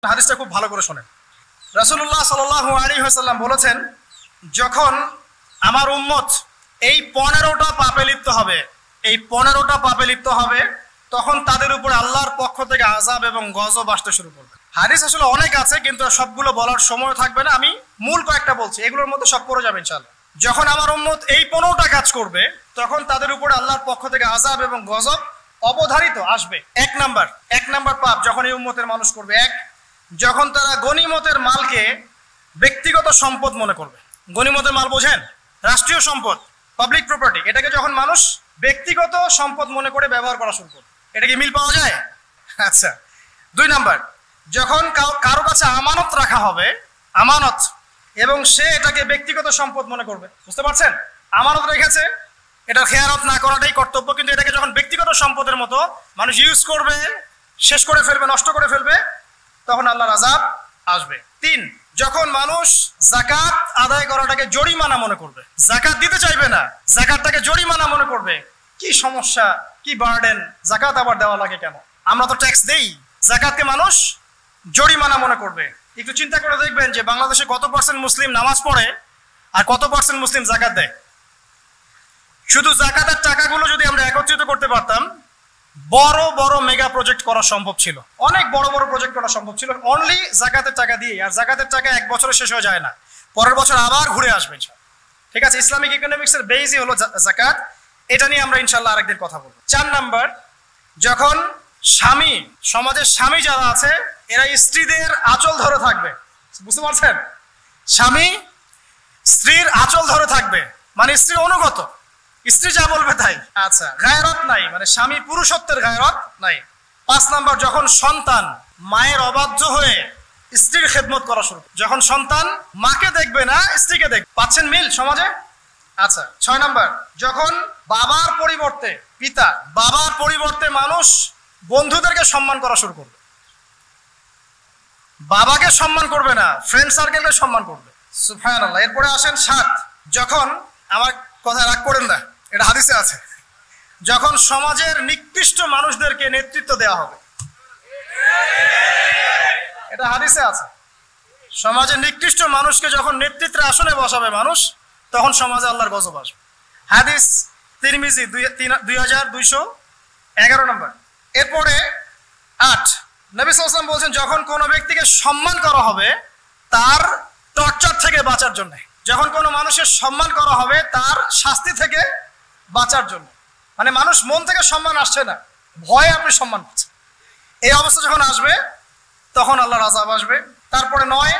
হাদিসটা খুব ভালো করে শোনেন। রাসূলুল্লাহ সাল্লাল্লাহু আলাইহি ওয়াসাল্লাম বলেছেন, যখন আমার উম্মত এই 15টা পাপে লিপ্ত হবে, এই 15টা পাপে লিপ্ত হবে, তখন তাদের উপর আল্লাহর পক্ষ থেকে আযাব এবং গজব আসতে শুরু করবে। হাদিস আসলে অনেক আছে, কিন্তু সবগুলো বলার সময় থাকবে না, আমি মূল কয়েকটা বলছি, এগুলোর মধ্যে সব করে যাবে ইনশাআল্লাহ। যখন আমার উম্মত এই 15টা কাজ করবে, তখন তাদের উপর আল্লাহর পক্ষ থেকে আযাব এবং গজব অবধারিত আসবে। এক নাম্বার পাপ যখন এই উম্মতের মানুষ করবে, যখন তারা গনিমতের মালকে ব্যক্তিগত সম্পদ মনে করবে। গনিমতের মাল বোঝেন? রাষ্ট্রীয় সম্পদ, পাবলিক প্রপার্টি, এটাকে যখন মানুষ ব্যক্তিগত সম্পদ মনে করে ব্যবহার করা শুরু করবে। এটা কি মিল পাওয়া যায়? আচ্ছা। 2 নাম্বার, যখন কারো কাছে আমানত রাখা হবে, আমানত, এবং সে এটাকে ব্যক্তিগত সম্পদ মনে করবে। বুঝতে পারছেন? আমানত রেখেছে, এটা খেয়ানত না করাটাই কর্তব্য, কিন্তু এটাকে যখন ব্যক্তিগত সম্পদের মতো মানুষ ইউজ করবে, শেষ করে ফেলবে, নষ্ট করে ফেলবে, তখন আল্লাহর আযাব আসবে। 3, যখন মানুষ যাকাত আদায় করাটাকে জরিমানা মনে করবে, যাকাত দিতে চাইবে না, যাকাতটাকে জরিমানা মনে করবে। কি সমস্যা, কি বার্ডেন, যাকাত আবার দেওয়া লাগে কেন? আমরা তো ট্যাক্স দেই। যাকাতকে মানুষ জরিমানা মনে করবে। একটু চিন্তা করে দেখবেন যে বাংলাদেশে কত % মুসলিম নামাজ পড়ে আর কত % মুসলিম যাকাত দেয়। শুধু যাকাতের টাকাগুলো যদি আমরা একত্রিত করতে পারতাম, বড় বড় মেগা প্রজেক্ট করা সম্ভব ছিল, অনেক বড় বড় প্রজেক্ট করা সম্ভব ছিল, অনলি যাকাতের টাকা দিয়ে। আর যাকাতের টাকা এক বছরে শেষ হয়ে যায় না, পরের বছর আবার ঘুরে আসবে। ঠিক আছে, ইসলামিক ইকোনমিক্সের বেসই হলো যাকাত। এটা নিয়ে আমরা ইনশাল্লাহ আরেকদিন কথা বলবো। 4 নাম্বার, যখন স্বামী, সমাজের স্বামী যারা আছে, এরা স্ত্রীদের আঁচল ধরে থাকবে। বুঝতে পারছেন? স্বামী স্ত্রীর আঁচল ধরে থাকবে, মানে স্ত্রীর অনুগত, স্ত্রী যা বলবে তাই। আচ্ছা, গায়রত নাই, মানে স্বামী পুরুষত্বের গায়রত নাই। 5 নাম্বার, যখন সন্তান মায়ের অবাধ্য হয়ে স্ত্রীর খেদমত করা শুরু, যখন সন্তান মাকে দেখবে না, স্ত্রীকে দেখবে। পাচ্ছেন মিল সমাজে? আচ্ছা। 6 নাম্বার, যখন বাবার পরিবর্তে পিতা, বাবার পরিবর্তে মানুষ বন্ধুদেরকে সম্মান করা শুরু করবে। বাবাকে সম্মান করবে না, ফ্রেন্ড সার্কেলকে সম্মান করবে। সুবহানাল্লাহ। এরপরে আসেন 7, যখন, আমার কথা রাগ করেন না, এটা হাদিসে আছে, যখন সমাজের নিকৃষ্ট মানুষদেরকে নেতৃত্ব দেওয়া হবে। এটা হাদিসে আছে। সমাজের নিকৃষ্ট মানুষকে যখন নেতৃত্বের আসনে বসাবে মানুষ, তখন সমাজে আল্লাহর গজব আসবে। হাদিস তিরমিজি 2211 নম্বর। এরপরে 8, নবী সাল্লাল্লাহু আলাইহি ওয়াসাল্লাম বলছেন, যখন কোনো ব্যক্তিকে সম্মান করা হবে তার টর্চার থেকে বাঁচার জন্য, যখন কোনো মানুষের সম্মান করা হবে তার শাস্তি থেকে বাঁচার জন্য, মানে মানুষ মন থেকে সম্মান আসছে না, ভয়ে আপনি সম্মান পাচ্ছেন, এই অবস্থা যখন আসবে তখন আল্লাহর আযাব আসবে। তারপরে 9,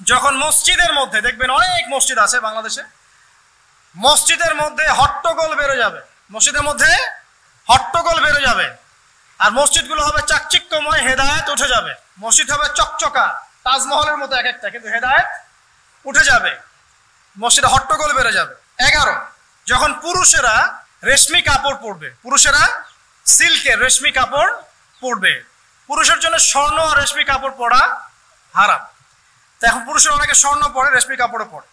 যখন মসজিদের মধ্যে, দেখবেন অনেক মসজিদ আছে বাংলাদেশে, মসজিদের মধ্যে হট্টগোল বেড়ে যাবে, মসজিদের মধ্যে হট্টগোল বেড়ে যাবে, আর মসজিদগুলো হবে চাকচিক্যময়, হেদায়েত উঠে যাবে। মসজিদ হবে চকচকা, তাজমহলের মতো এক একটা, কিন্তু হেদায়েত উঠে যাবে, মসজিদে হট্টগোল বেড়ে যাবে। 11, যখন পুরুষেরা রেশমি কাপড় পরবে, পুরুষেরা সিল্কের রেশমি কাপড় পরবে। পুরুষের জন্য স্বর্ণ আর রেশমি কাপড় পরা হারাম, তো এখন পুরুষের অনেকে স্বর্ণ পরে, রেশমি কাপড়ে পরে,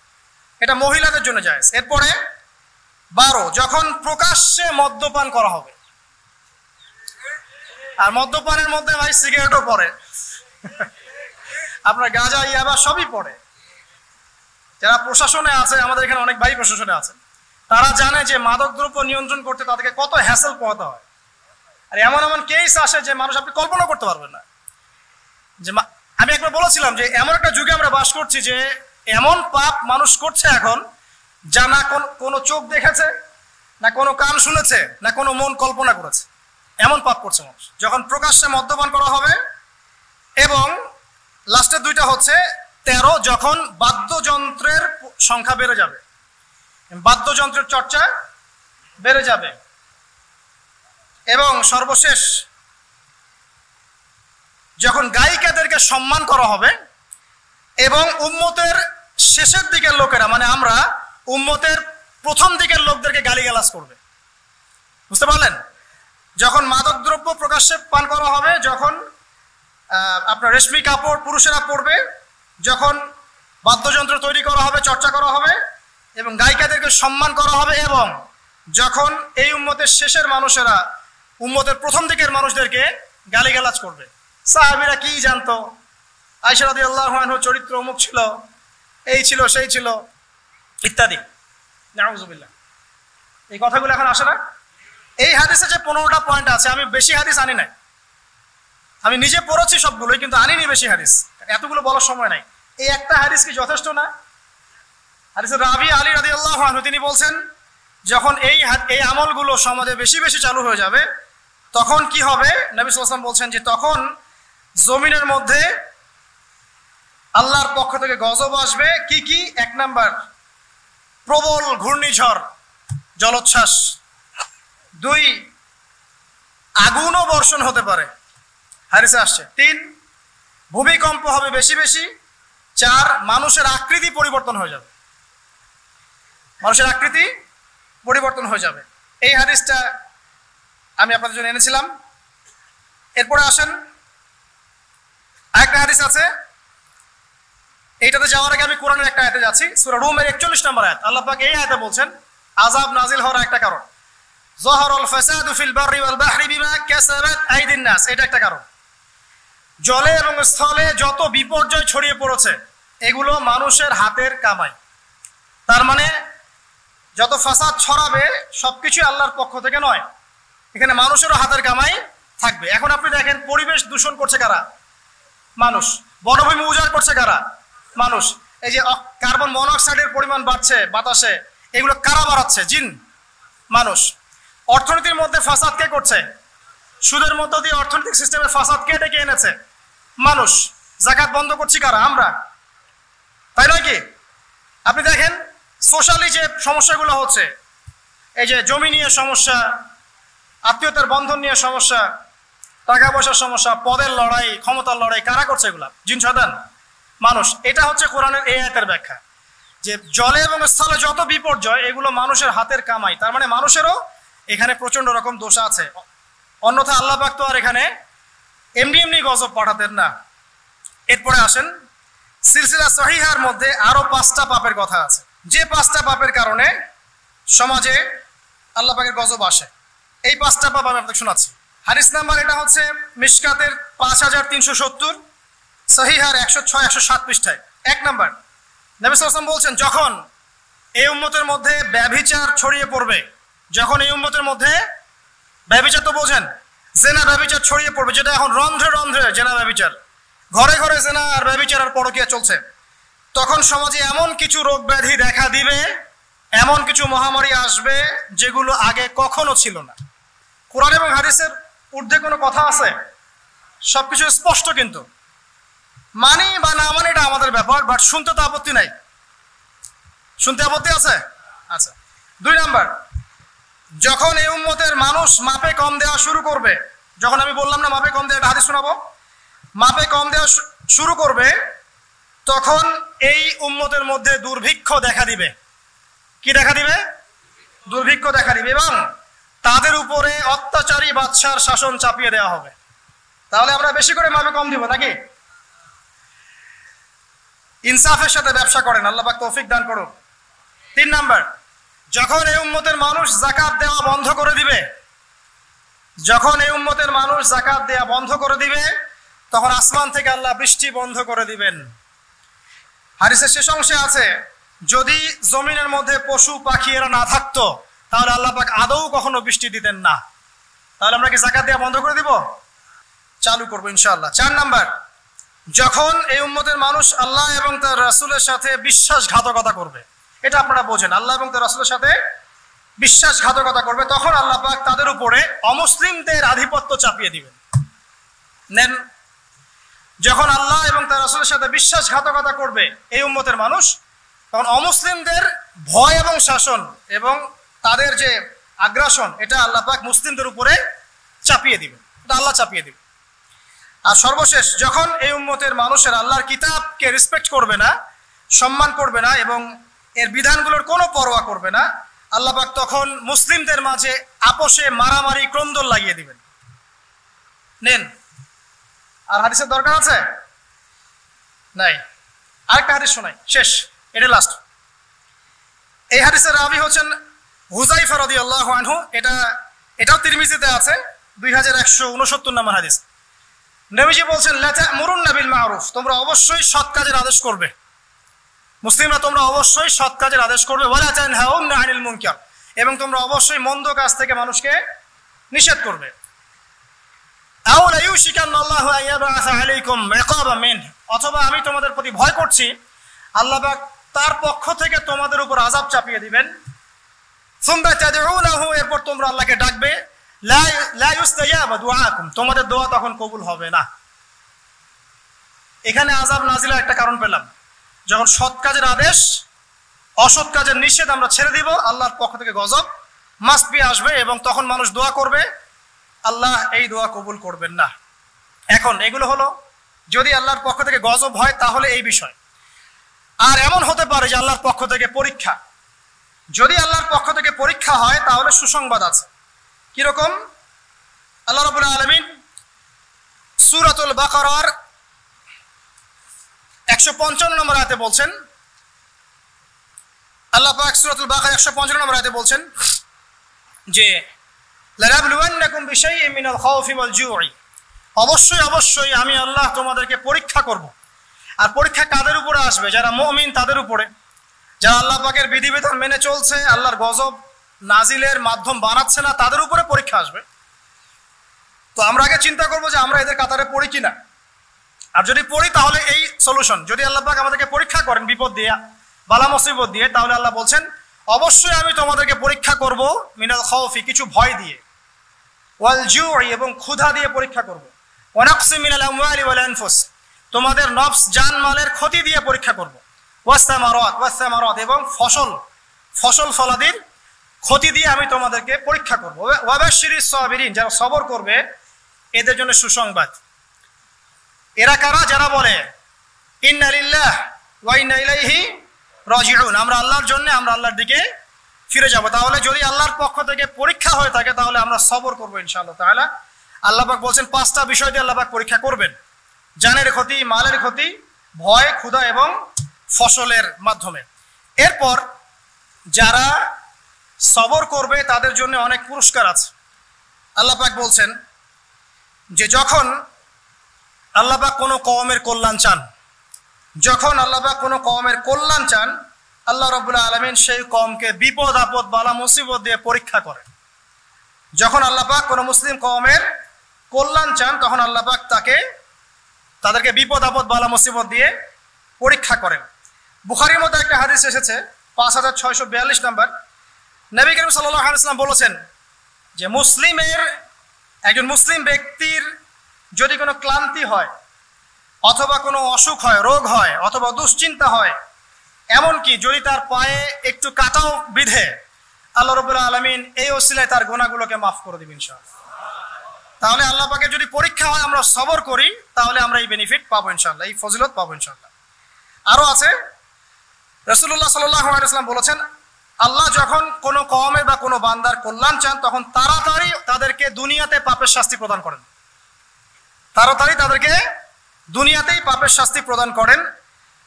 এটা মহিলাদের জন্য জায়েজ। এরপরে 12, যখন প্রকাশ্যে মদ্যপান করা হবে, আর মদ্যপানের মধ্যে ভাই সিগারেটও পড়ে, আপনার গাঁজা, ইয়াবা সবই পড়ে। যারা প্রশাসনে আছে, আমাদের এখানে অনেক ভাই প্রশাসনে আছেন, তারা জানে যে মাদকদ্রব্য নিয়ন্ত্রণ করতে তাদেরকে কত হ্যাসেল পোহাতে হয়। আর এমন এমন কেস আসে যে মানুষ আপনি কল্পনা করতে পারবেন না। যে আমি একবার বলেছিলাম যে এমন একটা যুগে আমরা বাস করছি যে এমন পাপ মানুষ করছে এখন, যা না কোনো চোখ দেখেছে, না কোনো কান শুনেছে, না কোনো মন কল্পনা করেছে, এমন পাপ করছে মানুষ। যখন প্রকাশ্যে মদ্যপান করা হবে, এবং লাস্টের 2টা হচ্ছে 13, যখন বাদ্যযন্ত্রের সংখ্যা বেড়ে যাবে, বাদ্যযন্ত্রের চর্চা বেড়ে যাবে, এবং সর্বশেষ যখন গায়িকাদেরকে সম্মান করা হবে, এবং উম্মতের শেষের দিকের লোকেরা, মানে আমরা উম্মতের প্রথম দিকের লোকদেরকে গালিগালাজ করবে। বুঝতে পারলেন? যখন মাদকদ্রব্য প্রকাশ্যে পান করা হবে, যখন আপনার রেশমি কাপড় পুরুষেরা পরবে, যখন বাদ্যযন্ত্র তৈরি করা হবে, চর্চা করা হবে, এবং গায়িকাদেরকে সম্মান করা হবে, এবং যখন এই উম্মতের শেষের মানুষেরা উম্মতের প্রথম দিকের মানুষদেরকে গালিগালাজ করবে। সাহাবীরা কি জানতো আয়েশা রাদিয়াল্লাহু আনহা চরিত্র অমুক ছিল, এই ছিল সেই ছিল ইত্যাদি। নাউযুবিল্লাহ, এই কথাগুলো এখন আসে না। এই হাদিসে যে 15টা পয়েন্ট আছে, আমি বেশি হাদিস আনি নাই, আমি নিজে পড়েছি সবগুলোই, কিন্তু আনিনি বেশি হাদিস, এতগুলো বলার সময় নাই। এই একটা হাদিস কি যথেষ্ট না? হাদিসের রাবি আলী রাদিয়াল্লাহু আনহু তিনি বলছেন, যখন এই আমলগুলো সমাজে বেশি বেশি চালু হয়ে যাবে তখন কি হবে? নবী সাল্লাল্লাহু আলাইহি ওয়াসাল্লাম বলছেন যে তখন জমিনের মধ্যে আল্লাহর পক্ষ থেকে গজব আসবে। কি কি? 1 নাম্বার, প্রবল ঘূর্ণিঝড়, জলোচ্ছ্বাস। 2, আগুনও বর্ষণ হতে পারে, হাদিসে আসছে। 3, ভূমিকম্প হবে বেশি বেশি। 4, মানুষের আকৃতি পরিবর্তন হয়ে যাবে, মানুষের আকৃতি পরিবর্তন হয়ে যাবে। এই হাদিসটা আমি আপনাদের জন্য এনেছিলাম। এরপরে আসেন, আরেকটা হাদিস আছে, এইটাতে যাওয়ার আগে আমি কোরআনের একটা আয়াতে যাচ্ছি, সূরা রুমের 41 নম্বর আয়াত। আল্লাহ পাক এই আয়াতে বলছেন আযাব নাজিল হওয়ার একটা কারণ, যাহারাল ফাসাদু ফিল বাররি ওয়াল বাহরি বিমা কাসাবাত আইদিন নাস, এটা একটা কারণ। জলে এবং স্থলে যত বিপর্যয় ছড়িয়ে পড়েছে এগুলো মানুষের হাতের কামাই। তার মানে যত ফাসাদ ছড়াবে সবকিছু আল্লাহর পক্ষ থেকে নয়, এখানে মানুষেরও হাতের কামাই থাকবে। এখন আপনি দেখেন, পরিবেশ দূষণ করছে কারা? মানুষ। বনভূমি উজাড় করছে কারা? মানুষ। এই যে কার্বন মনোক্সাইডের পরিমাণ বাড়ছে বাতাসে, এগুলো কারা বাড়াচ্ছে? জিন, মানুষ। অর্থনীতির মধ্যে ফাসাদ কে করছে? সুদের মধ্য দিয়ে অর্থনৈতিক সিস্টেমের ফাসাদ কে ডেকে এনেছে? মানুষ। যাকাত বন্ধ করছি কারা? আমরা, তাই নয় কি? আপনি দেখেন সোশ্যালি যে সমস্যাগুলো হচ্ছে, এই যে জমি নিয়ে সমস্যা, আত্মীয়তার বন্ধন নিয়ে সমস্যা, টাকা পয়সার সমস্যা, পদের লড়াই, ক্ষমতার লড়াই, কারা করছে এগুলা? জিন শয়তান, মানুষ। এটা হচ্ছে কোরআনের এই আয়াতের ব্যাখ্যা, যে জলে এবং স্থলে যত বিপর্যয় এগুলো মানুষের হাতের কামাই। তার মানে মানুষেরও এখানে প্রচন্ড রকম দোষ আছে, অন্যথা আল্লাহ পাক তো আর এখানে এমনি এমনি গজব পাঠাতেন না। এরপরে আসেন, সিলসিলা সহিহার মধ্যে আরো 5টা পাপের কথা আছে, যে 5টা পাপের কারণে সমাজে আল্লাহ পাকের গজব আসে। এই 5টা পাপ আমি আপনাকে শোনাচ্ছি। হাদিস নাম্বার এটা হচ্ছে মিশকাতের 5370, সহিহার 106-107 পৃষ্ঠায়। 1 নাম্বার, নবী সাল্লাল্লাহু আলাইহি ওয়াসাল্লাম বলছেন, যখন এই উম্মতের মধ্যে ব্যভিচার ছড়িয়ে পড়বে, যখন এই উম্মতের মধ্যে ব্যভিচার তো বোঝেন, জেনা ব্যভিচার ছড়িয়ে পড়বে, যেটা এখন রন্ধ্রে রন্ধ্রে জেনা ব্যভিচার, ঘরে ঘরে জেনা আর ব্যভিচার আর পরকীয়া চলছে, তখন সমাজে এমন কিছু রোগ ব্যাধি দেখা দিবে, এমন কিছু মহামারী আসবে যেগুলো আগে কখনো ছিল না। কোরআন এবং হাদিসের ঊর্ধ্বে কোনো কথা আছে? সবকিছু স্পষ্ট, কিন্তু মানি বা না মানি এটা আমাদের ব্যাপার, বাট শুনতে তো আপত্তি নাই। শুনতে আপত্তি আছে? আচ্ছা। 2 নাম্বার, যখন এই উম্মতের মানুষ মাপে কম দেওয়া শুরু করবে, যখন আমি বললাম না মাপে কম দেওয়া, এটা হাদিস শোনাবো, মাপে কম দেওয়া শুরু করবে, তখন এই উম্মতের মধ্যে দুর্ভিক্ষ দেখা দিবে। কি দেখা দিবে? দুর্ভিক্ষ দেখা দিবে, এবং তাদের উপরে অত্যাচারী বাদশার শাসন চাপিয়ে দেওয়া হবে। তাহলে আমরা বেশি করে মাপে কম দিব নাকি? ইনসাফের সাথে ব্যবসা করেন, আল্লাহ পাক তৌফিক দান করুন। 3 নাম্বার, যখন এই উম্মতের মানুষ যাকাত দেওয়া বন্ধ করে দিবে, যখন এই উম্মতের মানুষ যাকাত দেওয়া বন্ধ করে দিবে, তখন আসমান থেকে আল্লাহ বৃষ্টি বন্ধ করে দিবেন। হাদিসের শেষ অংশে আছে, যদি জমিনের মধ্যে পশু পাখি এরা না থাকতো তাহলে আল্লাহ পাক আদৌ কখনো বৃষ্টি দিতেন না। তাহলে আমরা কি যাকাত দেওয়া বন্ধ করে দিব? চালু করবো ইনশাআল্লাহ। 4 নাম্বার, যখন এই উম্মতের মানুষ আল্লাহ এবং তার রাসূলের সাথে বিশ্বাসঘাতকতা করবে, এটা আপনারা বোঝেন, আল্লাহ এবং তার রাসূলের সাথে বিশ্বাসঘাতকতা করবে, তখন আল্লাহ পাক তাদের উপরে অমুসলিমদের আধিপত্য চাপিয়ে দিবেন। নেন, যখন আল্লাহ এবং তার রাসূলের সাথে বিশ্বাসঘাতকতা করবে এই উম্মতের মানুষ, তখন অমুসলিমদের ভয় এবং শাসন এবং তাদের যে আগ্রাসন, এটা আল্লাহ পাক মুসলিমদের উপরে চাপিয়ে দিবেন, এটা আল্লাহ চাপিয়ে দিবেন। আর সর্বশেষ, যখন এই উম্মতের মানুষের আল্লাহর কিতাবকে রেসপেক্ট করবে না, সম্মান করবে না এবং এর বিধানগুলোর কোনো পরোয়া করবে না, আল্লাহ পাক তখন মুসলিমদের মাঝে আপোষে মারামারি ক্রন্দন লাগিয়ে দিবেন। নেন, আর হাদিসের দরকার আছে? নাই। আরেকটা হাদিস শোনাই, শেষ, এটা লাস্ট। এই হাদিসের রাবি হচ্ছেন হুযায়ফা রাদিয়াল্লাহু আনহু। এটাও তিরমিজিতে আছে, 2169 নম্বর হাদিস। নবীজি বলছেন লা তা'মুরুন্না বিল মা'রুফ, তোমরা অবশ্যই সৎ কাজের আদেশ করবে। মুসলিমরা তোমরা অবশ্যই সৎ কাজের আদেশ করবে। ওয়ালা তানহাউনা আনিল মুনকার, এবং তোমরা অবশ্যই মন্দ কাজ থেকে মানুষকে নিষেধ করবে। আও লা ইউশিকান্না আল্লাহু আন ইয়াবআসা আলাইকুম ইকাবাম মিন, অথবা আমি তোমাদের প্রতি ভয় করছি আল্লাহ পাক তার পক্ষ থেকে তোমাদের উপর আযাব চাপিয়ে দিবেন। সুম্মা তাদউনাহু, এরপর তোমরা আল্লাহকে ডাকবে, লা ইউস্তাজাবা দুআকুম, তোমাদের দোয়া তখন কবুল হবে না। এখানে আযাব নাজিলের একটা কারণ পেলাম, যখন সৎ কাজের আদেশ অসৎ কাজের নিষেধ আমরা ছেড়ে দিব, আল্লাহর পক্ষ থেকে গজব মাস্ট বি আসবে, এবং তখন মানুষ দোয়া করবে, আল্লাহ এই দোয়া কবুল করবেন না। এখন এগুলো হলো যদি আল্লাহর পক্ষ থেকে গজব হয় তাহলে এই বিষয়। আর এমন হতে পারে যে আল্লাহর পক্ষ থেকে পরীক্ষা, যদি আল্লাহর পক্ষ থেকে পরীক্ষা হয় তাহলে সুসংবাদ আছে। কিরকম? আল্লাহ রাব্বুল আলামিন সূরাতুল বাকারার 155 নম্বর আয়াতে বলছেন, আল্লাহ পাক সূরাতুল বাকারা 155 নম্বর আয়াতে বলছেন যে লানাবলুওয়ান্নাকুম বিশাইইন মিনাল খাউফি ওয়াল জু'i, অবশ্যই অবশ্যই আমি আল্লাহ তোমাদেরকে পরীক্ষা করব। আর পরীক্ষা কাদের উপরে আসবে? যারা মুমিন তাদের উপরে, যারা আল্লাহ পাকের বিধিবিধান মেনে চলছে, আল্লাহর গজব নাজিলের মাধ্যম বানাচ্ছে না, তাদের উপরে পরীক্ষা আসবে। তো আমরা আগে চিন্তা করবো যে আমরা এদের কাতারে পড়ি কিনা, আর যদি পড়ি তাহলে এই সলিউশন। যদি আল্লাহ পাক আমাদেরকে পরীক্ষা করেন বিপদ দিয়ে, বালা মুসিবত দিয়ে, তাহলে আল্লাহ বলছেন অবশ্যই আমি তোমাদেরকে পরীক্ষা করব মিনাল খাউফি, কিছু ভয় দিয়ে, ওয়াল জু'i, এবং ক্ষুধা দিয়ে পরীক্ষা করব, ওয়া নাকসি মিনাল আমওয়ালি ওয়াল আনফুস, তোমাদের নফস জানমালের ক্ষতি দিয়ে পরীক্ষা করব, ওয়াস-সামারাত, এবং ফসল ফলাদির ক্ষতি দিয়ে আমি তোমাদেরকে পরীক্ষা করব। ওয়া বাশশিরিস সাবিরিন, যারা সবর করবে এদের জন্য সুসংবাদ। এরা কারা? যারা বলে ইন্না লিল্লাহি ওয়া ইন্না ইলাইহি রাজিউন, আমরা আল্লাহর জন্য, আমরা আল্লাহর দিকে ফিরে যাব। তাহলে যদি আল্লাহর পক্ষ থেকে পরীক্ষা হয়ে থাকে তাহলে আমরা সবর করবো ইনশাআল্লাহ তাআলা। আল্লাহ পাক বলছেন 5টা বিষয় দিয়ে আল্লাহ পাক পরীক্ষা করবেন: জানের ক্ষতি, মালের ক্ষতি, ভয়, ক্ষুধা এবং ফসলের মাধ্যমে। এরপর যারা সবর করবে তাদের জন্য অনেক পুরস্কার আছে। আল্লাহ পাক বলছেন যে যখন আল্লাহ পাক কোনো কওমের কল্যাণ চান, যখন আল্লাহ পাক কোনো কওমের কল্যাণ চান, আল্লাহ রাব্বুল আলামিন সেই কওমকে বিপদ আপদ বালা মুসিবত দিয়ে পরীক্ষা করেন। যখন আল্লাহ পাক কোনো মুসলিম কওমের কল্যাণ চান তখন আল্লাহ পাক তাদেরকে বিপদ আপদ বালা মুসিবত দিয়ে পরীক্ষা করেন। বুখারীর মধ্যে একটা হাদিস এসেছে 5642 নম্বর, নবী করিম সাল্লাল্লাহু আলাইহি ওয়াসাল্লাম বলেছেন যে একজন মুসলিম ব্যক্তির যদি কোনো ক্লান্তি হয়, অথবা কোনো অসুখ হয়, রোগ হয়, অথবা দুশ্চিন্তা হয়, এমনকি যদি তার পায়ে একটু কাঁটাও বিধে, আল্লাহ রাব্বুল আলামিন এই ওসিলায় তার গুনাহগুলোকে মাফ করে দিবেন ইনশাআল্লাহ। তাহলে আল্লাহ পাকের যদি পরীক্ষা হয়, আমরা সবর করি, তাহলে আমরা এই বেনিফিট পাবো ইনশাআল্লাহ, এই ফজিলত পাবো ইনশাআল্লাহ। আরো আছে, রাসূলুল্লাহ সাল্লাল্লাহু আলাইহি ওয়াসাল্লাম বলেছেন আল্লাহ যখন কোনো কওমের বা কোনো বান্দার কল্যাণ চান তখন তাড়াতাড়ি তাদেরকে দুনিয়াতে পাপের শাস্তি প্রদান করেন, তাড়াতাড়ি তাদেরকে দুনিয়াতেই পাপের শাস্তি প্রদান করেন।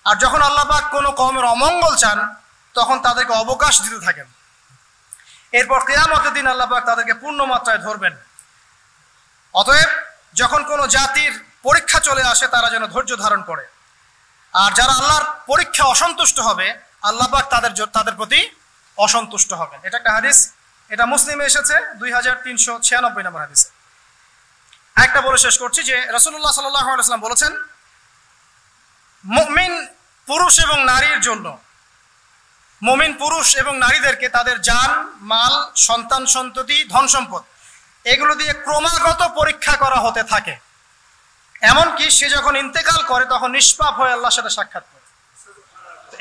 আর যখন আল্লাহ পাক কোনো কওমের অমঙ্গল চান তখন তাদেরকে অবকাশ দিতে থাকেন। এরপর কিয়ামতের দিন আল্লাহ পাক তাদেরকে পূর্ণ মাত্রায় ধরবেন। অতএব যখন কোনো জাতির পরীক্ষা চলে আসে তারা যেন ধৈর্য ধারণ করে, আর যারা আল্লাহর পরীক্ষা অসন্তুষ্ট হবে আল্লাহ পাক তাদের প্রতি অসন্তুষ্ট হবেন। এটা একটা হাদিস, এটা মুসলিমে এসেছে 2396 নম্বর হাদিসে। একটা বলে শেষ করছি যে রাসূলুল্লাহ সাল্লাল্লাহু আলাইহি ওয়াসাল্লাম বলেছেন মুমিন পুরুষ এবং নারীর জন্য, মুমিন পুরুষ এবং নারীদেরকে তাদের জান, মাল, সন্তান সন্ততি, ধন সম্পদ এগুলো দিয়ে ক্রমাগত পরীক্ষা করা হতে থাকে। এমনকি সে যখন ইন্তেকাল করে তখন নিষ্পাপ হয়ে আল্লাহর সাথে সাক্ষাৎ করে।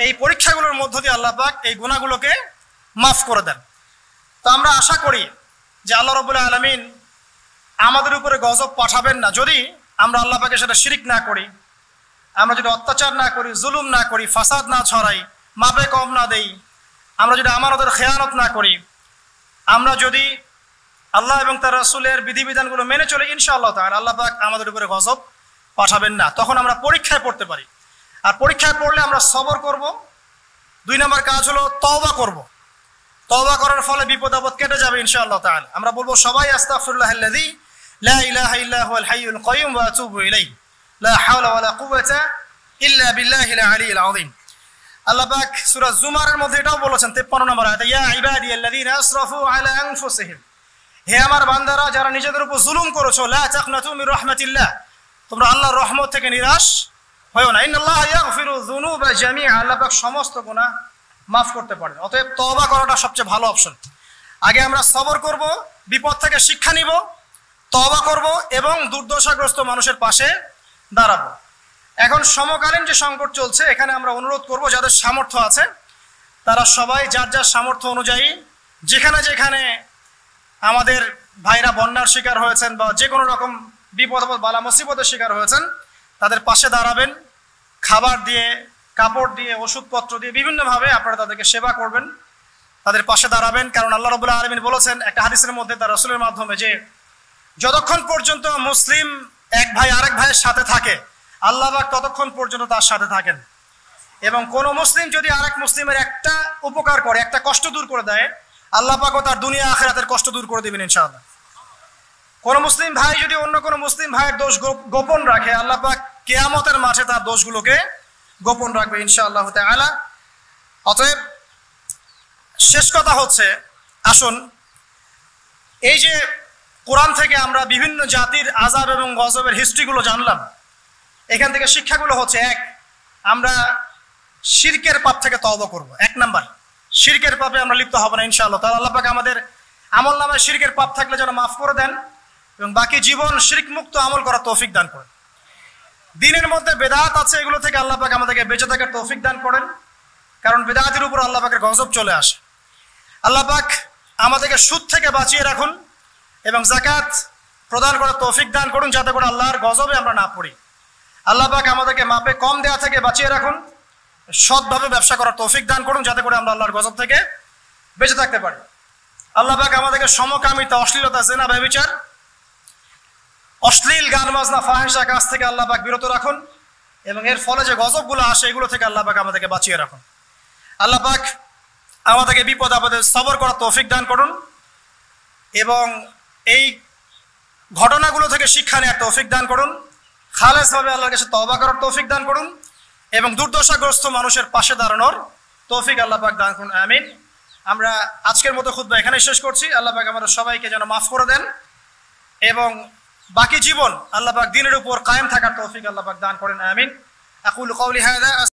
এই পরীক্ষাগুলোর মধ্য দিয়ে আল্লাহ পাক এই গুনাহগুলোকে মাফ করে দেন। তো আমরা আশা করি যে আল্লাহ রাব্বুল আলামিন আমাদের উপরে গজব পাঠাবেন না যদি আমরা আল্লাহ পাকের সাথে শিরিক না করি, আমরা যদি অত্যাচার না করি, জুলুম না করি, ফাসাদ না ছড়াই, মাপে কম না দেই, আমরা যদি আমানতের খেয়ানত না করি, আমরা যদি আল্লাহ এবং তার রাসূলের বিধিবিধানগুলো মেনে চলে, ইনশাআল্লাহ তাআলা আল্লাহ পাক আমাদের উপরে গজব পাঠাবেন না। তখন আমরা পরীক্ষায় পড়তে পারি, আর পরীক্ষায় পড়লে আমরা সবর করব। 2 নম্বর কাজ হলো তওবা করব। তওবা করার ফলে বিপদ আপদ কেটে যাবে ইনশাআল্লাহ তাআলা। আমরা বলবো সবাই আস্তাগফিরুল্লাহাল্লাযী লা ইলাহা ইল্লা হুয়াল হাইয়ুল কাইয়ুম ওয়া আতুবু ইলাইহি লা হাওলা ওয়া লা কুওয়াতা ইল্লা বিল্লাহিল আলিয়্যিল আযীম। আল্লাহ পাক সূরা জুমারের মধ্যে এটাও বলেছেন 53 নম্বর আয়াতে, ইয়া ইবাদিয়াল্লাযীনা আসরাফু আলা আনফুসিহিম, হে আমার বান্দারা যারা নিজেদের উপর জুলুম করেছো, লা তাকনাতু মির রাহমাতিল্লাহ, তোমরা আল্লাহর রহমত থেকে নিরাশ হয়ো না। ইন্নাল্লাহা ইয়াগফিরু যুনুবা জামিআ, আল্লাহ পাক সমস্ত গুনাহ মাফ করতে পারেন। অতএব তওবা করাটা সবচেয়ে ভালো অপশন। আগে আমরা সবর করব, বিপদ থেকে শিক্ষা নিব, তওবা করব এবং দুর্দশাগ্রস্ত মানুষের পাশে দাঁড়াবো। এখন সমকালীন যে সংকট চলছে, এখানে আমরা অনুরোধ করব যাদের সামর্থ্য আছে তারা সবাই যার যার সামর্থ্য অনুযায়ী যেখানে যেখানে আমাদের ভাইরা বন্যার শিকার হয়েছেন বা যে কোনো রকম বিপদ বালা মুসিবতের শিকার হয়েছেন তাদের পাশে দাঁড়াবেন। খাবার দিয়ে, কাপড় দিয়ে, ওষুধপত্র দিয়ে বিভিন্নভাবে আপনারা তাদেরকে সেবা করবেন, তাদের পাশে দাঁড়াবেন। কারণ আল্লাহ রাব্বুল আলামিন বলেছেন একটা হাদিসের মধ্যে তার রাসূলের মাধ্যমে যে যতক্ষণ পর্যন্ত মুসলিম এক ভাই আরেক ভাইয়ের সাথে থাকে আল্লাহ পাক ততক্ষণ পর্যন্ত তার সাথে থাকেন। এবং কোনো মুসলিম যদি আরেক মুসলিমের একটা উপকার করে, একটা কষ্ট দূর করে দেয়, আল্লাহ পাকও তার দুনিয়া আখিরাতের কষ্ট দূর করে দেবেন ইনশাআল্লাহ। কোনো মুসলিম ভাই যদি অন্য কোনো মুসলিম ভাইয়ের দোষ গোপন রাখে, আল্লাহ পাক কিয়ামতের মাঠে তার দোষগুলোকে গোপন রাখবে ইনশাআল্লাহ তাআলা। অতএব শেষ কথা হচ্ছে, আসুন এই যে কোরআন থেকে আমরা বিভিন্ন জাতির আযাব এবং গজবের হিস্ট্রিগুলো জানলাম, এখান থেকে শিক্ষাগুলো হচ্ছে, এক, আমরা শিরকের পাপ থেকে তওবা করব। 1 নাম্বার, শিরকের পাপে আমরা লিপ্ত হব না ইনশাআল্লাহ। তাহলে আল্লাহ পাক আমাদের আমলনামায় শিরকের পাপ থাকলে যেন মাফ করে দেন এবং বাকি জীবন শিরক মুক্ত আমল করার তৌফিক দান করেন। দ্বীনের মধ্যে বেদাত আছে, এগুলো থেকে আল্লাহ পাক আমাদেরকে বেঁচে থাকার তৌফিক দান করেন, কারণ বেদাতের উপর আল্লাহ পাকের গজব চলে আসে। আল্লাহ পাক আমাদেরকে সুদ থেকে বাঁচিয়ে রাখুন এবং যাকাত প্রদান করার তৌফিক দান করুন, যাতে করে আল্লাহর গজবে আমরা না পড়ি। আল্লাহ পাক আমাদেরকে মাপে কম দেওয়া থেকে বাঁচিয়ে রাখুন, সৎভাবে ব্যবসা করার তৌফিক দান করুন, যাতে করে আমরা আল্লাহর গজব থেকে বেঁচে থাকতে পারি। আল্লাহ পাক আমাদেরকে সমকামিতা, অশ্লীলতা, জিনা, ব্যভিচার, অশ্লীল গান বাজনা, ফাহিশা কাজ থেকে আল্লাহ পাক বিরত রাখুন এবং এর ফলে যে গজবগুলো আসে এগুলো থেকে আল্লাহ পাক আমাদেরকে বাঁচিয়ে রাখুন। আল্লাহ পাক আমাদেরকে বিপদ আপদে সবর করার তৌফিক দান করুন এবং এই ঘটনাগুলো থেকে শিক্ষা নেওয়ার তৌফিক দান করুন, খালেসভাবে আল্লাহর কাছে তওবা করার তৌফিক দান করুন এবং দুর্দশাগ্রস্ত মানুষের পাশে দাঁড়ানোর তৌফিক আল্লাহ পাক দান করুন, আমিন। আমরা আজকের মতো খুতবা এখানেই শেষ করছি। আল্লাহ পাক আমাদের সবাইকে যেন মাফ করে দেন এবং বাকি জীবন আল্লাহ পাক দ্বীনের উপর কায়েম থাকার তৌফিক আল্লাহ পাক দান করেন, আমিন। আকুলু কাওলি হাযা।